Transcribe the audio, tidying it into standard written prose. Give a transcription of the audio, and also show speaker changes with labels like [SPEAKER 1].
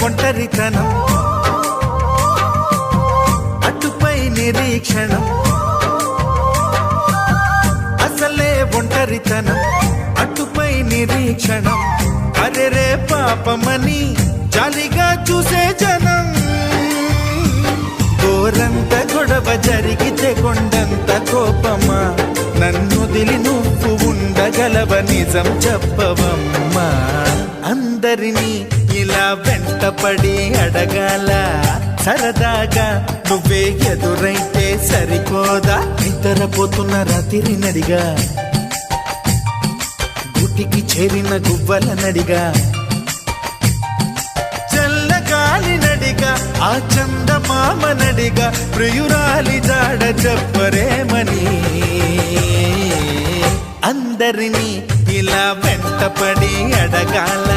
[SPEAKER 1] ఒంటరితనం, అటుపై నిరీక్షణం. అసలే ఒంటరితనం, అటుపై నిరీక్షణం. అరెరే పాపమని జాలిగా చూసే జనం. గోరంత గొడవ జరిగితే కొండంత కోపమా, నన్నొదిలి నువ్వు ఉండగలవ నిజం చెప్పవమ్మా. అందరినీ ఇలా వెంటపడి అడగాల, సరదాగా నువ్వే ఎదురైతే సరిపోదా. నిద్రపోతున్న రాత్రి నడిగా, గుటికి చేరిన గువ్వల నడిగా, చల్లగాలి నడిగా, ఆ చందమామ నడిగా, ప్రియురాలి జాడ చెప్పరేమని. అందరినీ ఇలా వెంటపడి అడగాల.